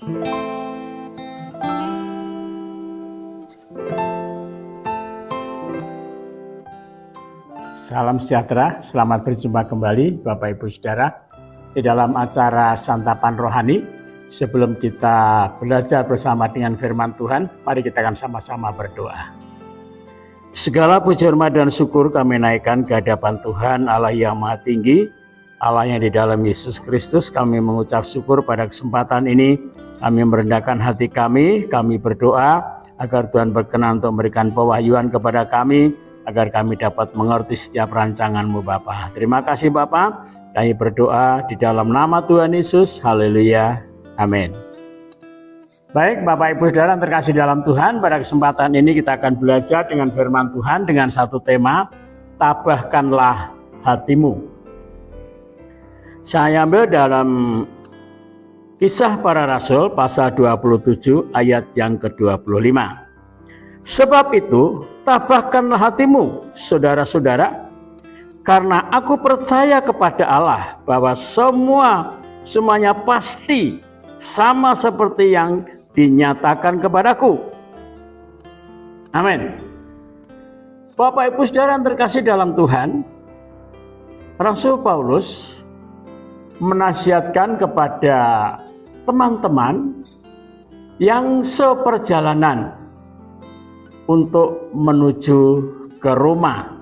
Salam sejahtera, selamat berjumpa kembali Bapak Ibu Saudara di dalam acara Santapan Rohani. Sebelum kita belajar bersama dengan firman Tuhan, mari kita akan sama-sama berdoa. Segala puji hormat dan syukur kami naikkan ke hadapan Tuhan Allah yang Maha Tinggi, Allah yang di dalam Yesus Kristus. Kami mengucap syukur pada kesempatan ini. Kami merendahkan hati kami berdoa agar Tuhan berkenan untuk memberikan pewahyuan kepada kami, agar kami dapat mengerti setiap rancangan-Mu Bapa. Terima kasih Bapa. Kami berdoa di dalam nama Tuhan Yesus. Haleluya. Amin. Baik Bapak Ibu Saudara yang terkasih dalam Tuhan, pada kesempatan ini kita akan belajar dengan firman Tuhan dengan satu tema, tabahkanlah hatimu. Saya ambil dalam Kisah Para Rasul pasal 27 ayat yang ke-25. Sebab itu, tabahkanlah hatimu, saudara-saudara, karena aku percaya kepada Allah bahwa semuanya pasti sama seperti yang dinyatakan kepadaku. Amin. Bapak Ibu Saudara yang terkasih dalam Tuhan, Rasul Paulus menasihatkan kepada teman-teman yang seperjalanan untuk menuju ke Roma.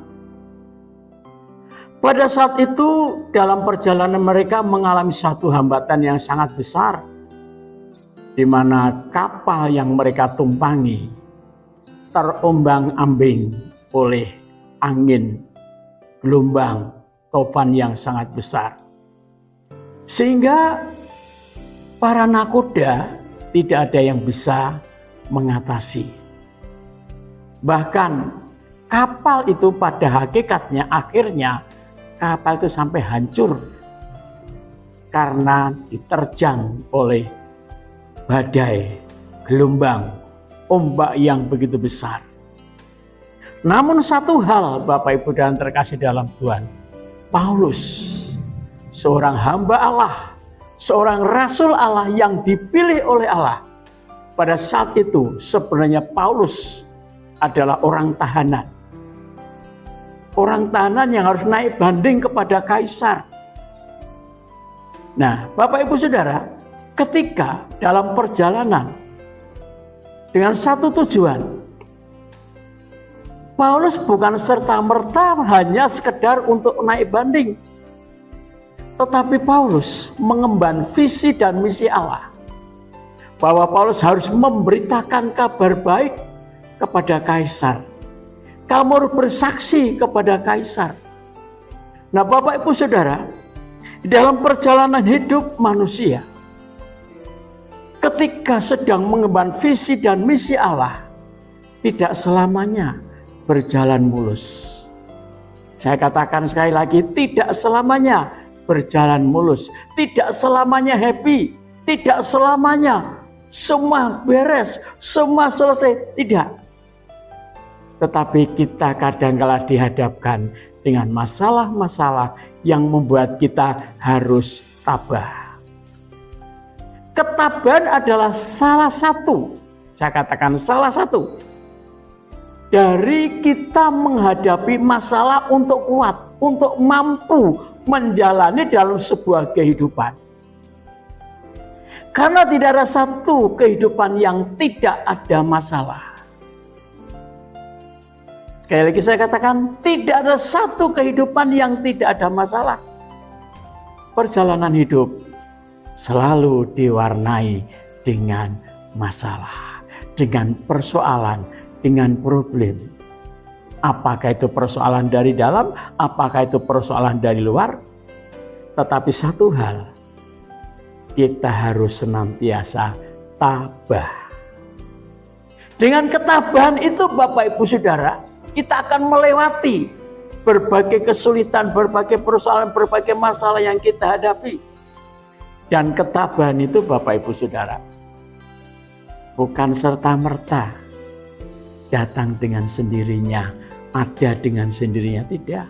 Pada saat itu dalam perjalanan mereka mengalami satu hambatan yang sangat besar, di mana kapal yang mereka tumpangi terombang-ambing oleh angin, gelombang, topan yang sangat besar. Sehingga para nakoda tidak ada yang bisa mengatasi. Bahkan kapal itu pada hakikatnya akhirnya kapal itu sampai hancur karena diterjang oleh badai, gelombang, ombak yang begitu besar. Namun satu hal Bapak Ibu dan terkasih dalam Tuhan, Paulus, seorang hamba Allah, seorang rasul Allah yang dipilih oleh Allah. Pada saat itu sebenarnya Paulus adalah orang tahanan. Orang tahanan yang harus naik banding kepada kaisar. Nah, Bapak Ibu Saudara, ketika dalam perjalanan dengan satu tujuan, Paulus bukan serta-merta hanya sekedar untuk naik banding, tetapi Paulus mengemban visi dan misi Allah, bahwa Paulus harus memberitakan kabar baik kepada kaisar. Kamu harus bersaksi kepada kaisar. Nah Bapak Ibu Saudara, dalam perjalanan hidup manusia, ketika sedang mengemban visi dan misi Allah, tidak selamanya berjalan mulus. Saya katakan sekali lagi, tidak selamanya berjalan mulus, tidak selamanya happy, tidak selamanya semua beres, semua selesai, tidak. Tetapi kita kadang-kala dihadapkan dengan masalah-masalah yang membuat kita harus tabah. Ketabahan adalah salah satu, saya katakan salah satu, dari kita menghadapi masalah untuk kuat, untuk mampu menjalani dalam sebuah kehidupan. Karena tidak ada satu kehidupan yang tidak ada masalah. Sekali lagi saya katakan, tidak ada satu kehidupan yang tidak ada masalah. Perjalanan hidup selalu diwarnai dengan masalah, dengan persoalan, dengan problem. Apakah itu persoalan dari dalam, apakah itu persoalan dari luar. Tetapi satu hal, kita harus senantiasa tabah. Dengan ketabahan itu Bapak Ibu Saudara, kita akan melewati berbagai kesulitan, berbagai persoalan, berbagai masalah yang kita hadapi. Dan ketabahan itu Bapak Ibu Saudara, bukan serta-merta datang dengan sendirinya, ada dengan sendirinya, tidak.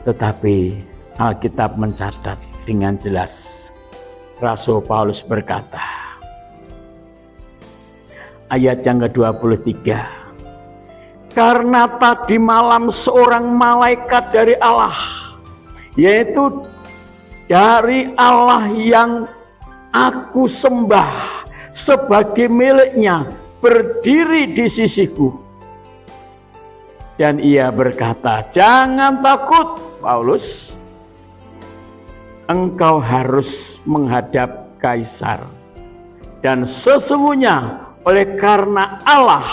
Tetapi Alkitab mencatat dengan jelas Rasul Paulus berkata, ayat yang ke-23, karena tadi malam seorang malaikat dari Allah, yaitu dari Allah yang aku sembah sebagai miliknya, berdiri di sisiku. Dan ia berkata, jangan takut Paulus, engkau harus menghadap Kaisar. Dan sesungguhnya oleh karena Allah,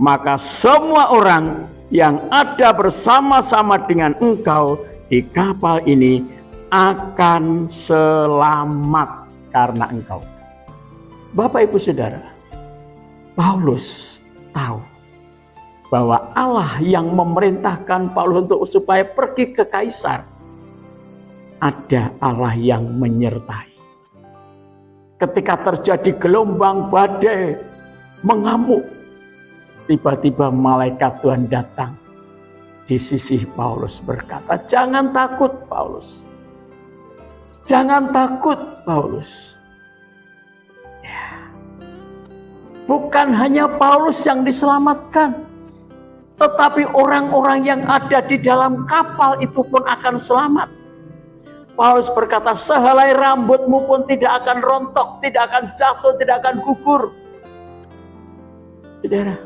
maka semua orang yang ada bersama-sama dengan engkau di kapal ini akan selamat karena engkau. Bapak Ibu Saudara, Paulus tahu bahwa Allah yang memerintahkan Paulus untuk supaya pergi ke Kaisar, ada Allah yang menyertai. Ketika terjadi gelombang badai mengamuk, tiba-tiba malaikat Tuhan datang di sisi Paulus berkata, jangan takut Paulus, jangan takut Paulus. Ya. Bukan hanya Paulus yang diselamatkan, tetapi orang-orang yang ada di dalam kapal itu pun akan selamat. Paulus berkata, sehelai rambutmu pun tidak akan rontok, tidak akan jatuh, tidak akan gugur. Saudara,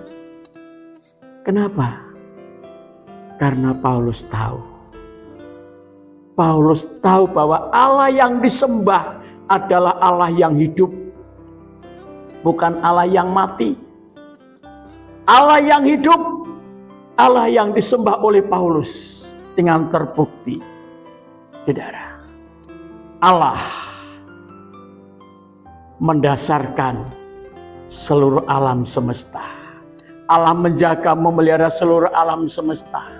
kenapa? Karena Paulus tahu. Paulus tahu bahwa Allah yang disembah adalah Allah yang hidup, bukan Allah yang mati. Allah yang hidup, Allah yang disembah oleh Paulus dengan terbukti. Saudara, Allah mendasarkan seluruh alam semesta. Allah menjaga, memelihara seluruh alam semesta.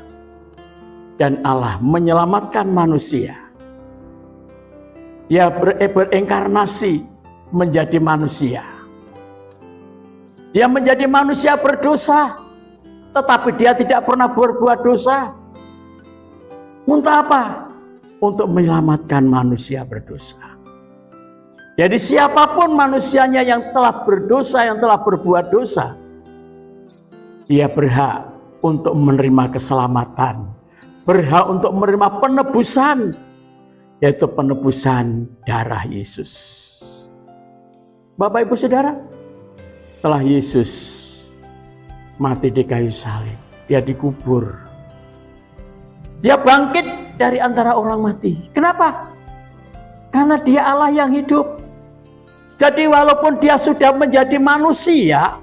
Dan Allah menyelamatkan manusia. Dia berinkarnasi menjadi manusia. Dia menjadi manusia berdosa, tetapi dia tidak pernah berbuat dosa. Untuk apa? Untuk menyelamatkan manusia berdosa. Jadi siapapun manusianya yang telah berdosa, yang telah berbuat dosa, dia berhak untuk menerima keselamatan, berhak untuk menerima penebusan, yaitu penebusan darah Yesus. Bapak Ibu Saudara, setelah Yesus mati di kayu salib, dia dikubur, dia bangkit dari antara orang mati. Kenapa? Karena dia Allah yang hidup. Jadi walaupun dia sudah menjadi manusia,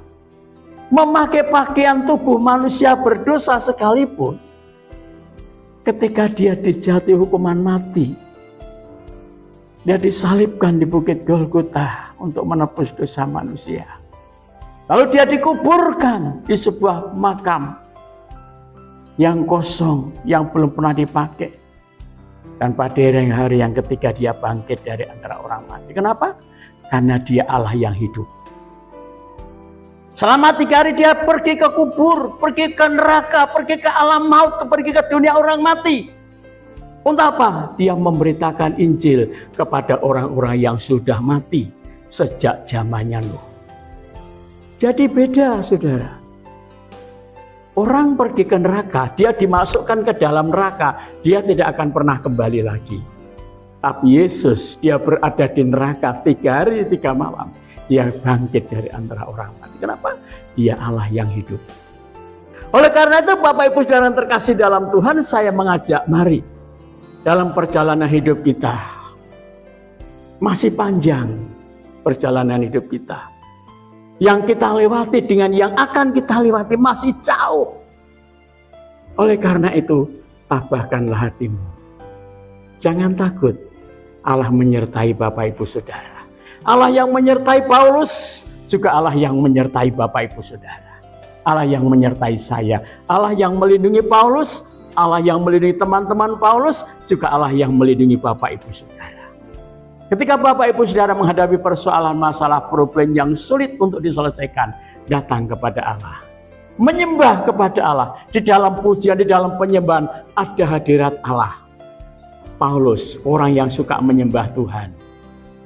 memakai pakaian tubuh manusia berdosa sekalipun, ketika dia dijatuhi hukuman mati, dia disalibkan di Bukit Golgota untuk menebus dosa manusia. Lalu dia dikuburkan di sebuah makam yang kosong, yang belum pernah dipakai. Dan pada hari yang ketiga dia bangkit dari antara orang mati. Kenapa? Karena dia Allah yang hidup. Selama 3 hari dia pergi ke kubur, pergi ke neraka, pergi ke alam maut, pergi ke dunia orang mati. Untuk apa? Dia memberitakan Injil kepada orang-orang yang sudah mati sejak zamannya Nuh. Jadi beda, saudara. Orang pergi ke neraka, dia dimasukkan ke dalam neraka, dia tidak akan pernah kembali lagi. Tapi Yesus, dia berada di neraka 3 hari 3 malam. Dia bangkit dari antara orang mati. Kenapa? Dia Allah yang hidup. Oleh karena itu Bapak Ibu Saudara yang terkasih dalam Tuhan, saya mengajak, mari dalam perjalanan hidup kita, masih panjang perjalanan hidup kita. Yang kita lewati dengan yang akan kita lewati masih jauh. Oleh karena itu, tabahkanlah hatimu. Jangan takut. Allah menyertai Bapak Ibu Saudara. Allah yang menyertai Paulus juga Allah yang menyertai Bapak Ibu Saudara. Allah yang menyertai saya. Allah yang melindungi Paulus, Allah yang melindungi teman-teman Paulus, juga Allah yang melindungi Bapak Ibu Saudara. Ketika Bapak Ibu Saudara menghadapi persoalan, masalah, problem yang sulit untuk diselesaikan, datang kepada Allah. Menyembah kepada Allah. Di dalam pujian, di dalam penyembahan ada hadirat Allah. Paulus, orang yang suka menyembah Tuhan.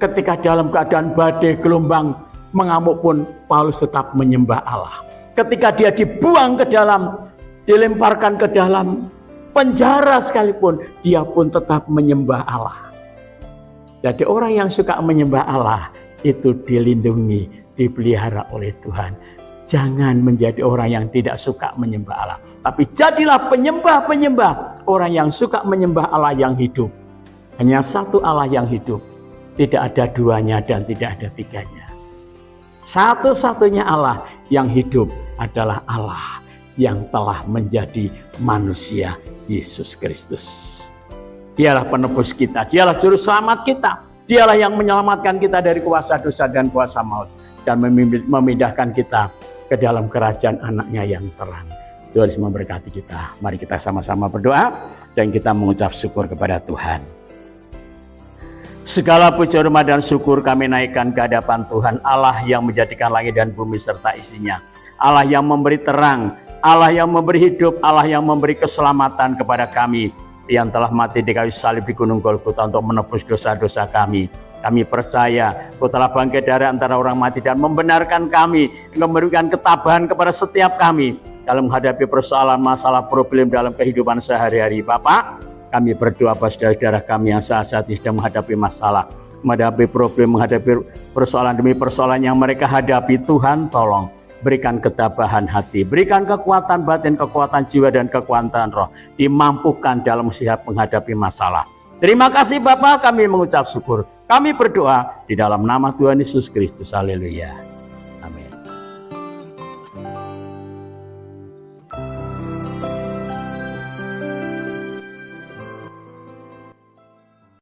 Ketika dalam keadaan badai gelombang mengamuk pun Paulus tetap menyembah Allah. Ketika dia dibuang ke dalam, dilemparkan ke dalam penjara sekalipun, dia pun tetap menyembah Allah. Jadi orang yang suka menyembah Allah itu dilindungi, dipelihara oleh Tuhan. Jangan menjadi orang yang tidak suka menyembah Allah, tapi jadilah penyembah-penyembah, orang yang suka menyembah Allah yang hidup. Hanya satu Allah yang hidup, tidak ada duanya dan tidak ada tiganya. Satu-satunya Allah yang hidup adalah Allah yang telah menjadi manusia, Yesus Kristus. Dialah penebus kita, dialah juru selamat kita, dialah yang menyelamatkan kita dari kuasa dosa dan kuasa maut, dan memindahkan kita ke dalam kerajaan anaknya yang terang. Tuhan Yesus memberkati kita. Mari kita sama-sama berdoa dan kita mengucap syukur kepada Tuhan. Segala puji, hormat dan syukur kami naikkan ke hadapan Tuhan, Allah yang menjadikan langit dan bumi serta isinya, Allah yang memberi terang, Allah yang memberi hidup, Allah yang memberi keselamatan kepada kami yang telah mati di kayu salib di Gunung Golgota untuk menebus dosa-dosa kami. Kami percaya Kau telah bangkit dari antara orang mati dan membenarkan kami, memberikan ketabahan kepada setiap kami dalam menghadapi persoalan, masalah, problem dalam kehidupan sehari-hari. Bapak, kami berdoa pada saudara-saudara kami yang saat ini sedang menghadapi masalah, menghadapi problem, menghadapi persoalan demi persoalan yang mereka hadapi. Tuhan, tolong berikan ketabahan hati, berikan kekuatan batin, kekuatan jiwa dan kekuatan roh, dimampukan dalam siap menghadapi masalah. Terima kasih Bapa, kami mengucap syukur. Kami berdoa di dalam nama Tuhan Yesus Kristus. Haleluya.